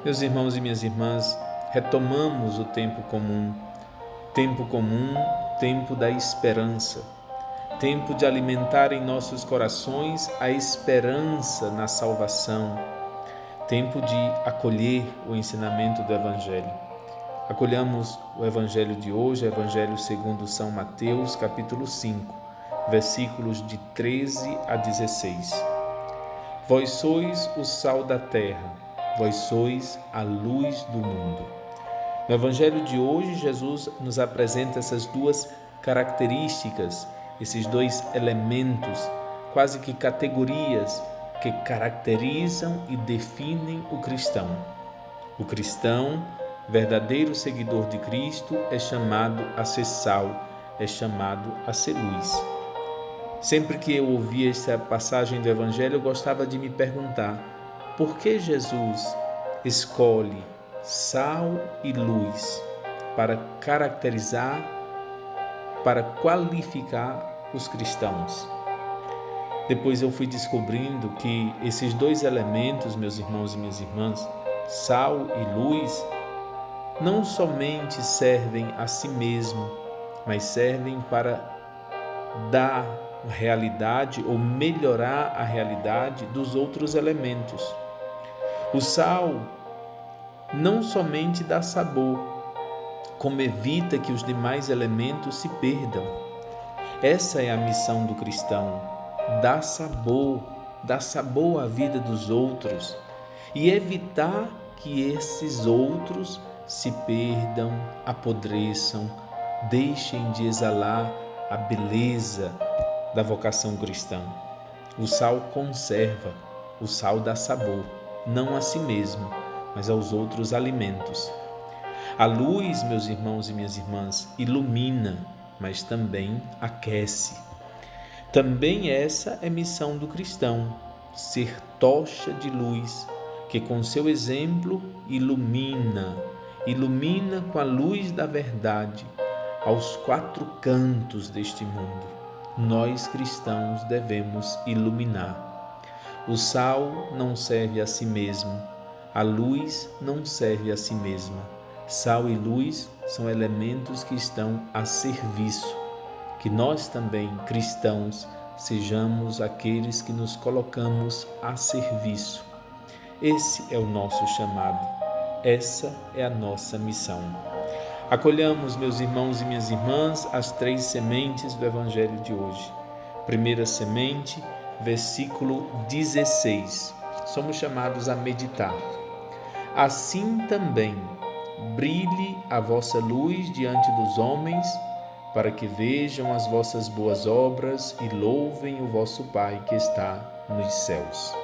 Meus irmãos e minhas irmãs, retomamos o tempo comum, tempo da esperança, tempo de alimentar em nossos corações a esperança na salvação, tempo de acolher o ensinamento do Evangelho. Acolhamos o Evangelho de hoje, o Evangelho segundo São Mateus, capítulo 5, versículos de 13 a 16. Vós sois o sal da terra, vós sois a luz do mundo. No Evangelho de hoje, Jesus nos apresenta essas duas características, esses dois elementos, quase que categorias que caracterizam e definem o cristão. O cristão, verdadeiro seguidor de Cristo, é chamado a ser sal, é chamado a ser luz. Sempre que eu ouvia essa passagem do Evangelho, eu gostava de me perguntar: por que Jesus escolhe sal e luz para caracterizar, para qualificar os cristãos? Depois eu fui descobrindo que esses dois elementos, meus irmãos e minhas irmãs, sal e luz, não somente servem a si mesmo, mas servem para dar realidade ou melhorar a realidade dos outros elementos. O sal não somente dá sabor, como evita que os demais elementos se perdam. Essa é a missão do cristão, dar sabor à vida dos outros e evitar que esses outros se perdam, apodreçam, deixem de exalar a beleza da vocação cristã. O sal conserva, o sal dá sabor, não a si mesmo, mas aos outros alimentos. A luz, meus irmãos e minhas irmãs, ilumina, mas também aquece. Também essa é missão do cristão, ser tocha de luz, que com seu exemplo ilumina com a luz da verdade aos quatro cantos deste mundo. Nós cristãos devemos iluminar. O sal não serve a si mesmo, a luz não serve a si mesma. Sal e luz são elementos que estão a serviço. Que nós também, cristãos, sejamos aqueles que nos colocamos a serviço. Esse é o nosso chamado, essa é a nossa missão. Acolhamos, meus irmãos e minhas irmãs, as três sementes do Evangelho de hoje. Primeira semente, versículo 16. Somos chamados a meditar. Assim também, brilhe a vossa luz diante dos homens, para que vejam as vossas boas obras e louvem o vosso Pai que está nos céus.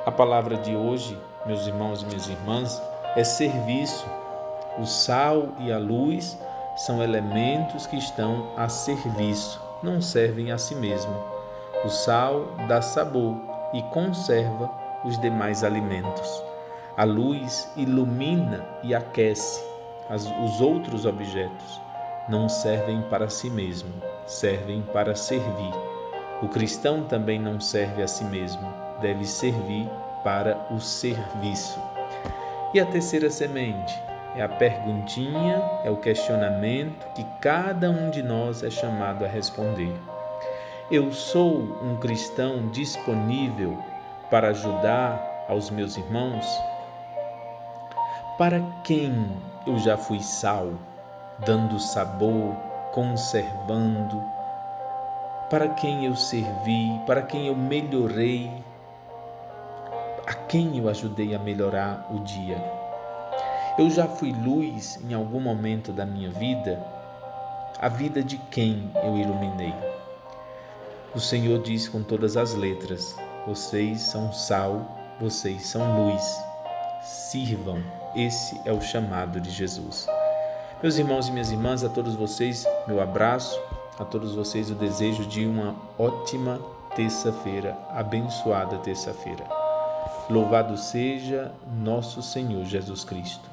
A palavra de hoje, meus irmãos e minhas irmãs, é serviço. O sal e a luz são elementos que estão a serviço, não servem a si mesmo. O sal dá sabor e conserva os demais alimentos. A luz ilumina e aquece. Os outros objetos não servem para si mesmo, servem para servir. O cristão também não serve a si mesmo, deve servir para o serviço. E a terceira semente? É a perguntinha, é o questionamento que cada um de nós é chamado a responder. Eu sou um cristão disponível para ajudar aos meus irmãos? Para quem eu já fui sal, dando sabor, conservando? Para quem eu servi? Para quem eu melhorei? A quem eu ajudei a melhorar o dia? Eu já fui luz em algum momento da minha vida? A vida de quem eu iluminei? O Senhor diz com todas as letras: vocês são sal, vocês são luz. Sirvam. Esse é o chamado de Jesus. Meus irmãos e minhas irmãs, a todos vocês, meu abraço. A todos vocês, o desejo de uma ótima terça-feira, abençoada terça-feira. Louvado seja nosso Senhor Jesus Cristo.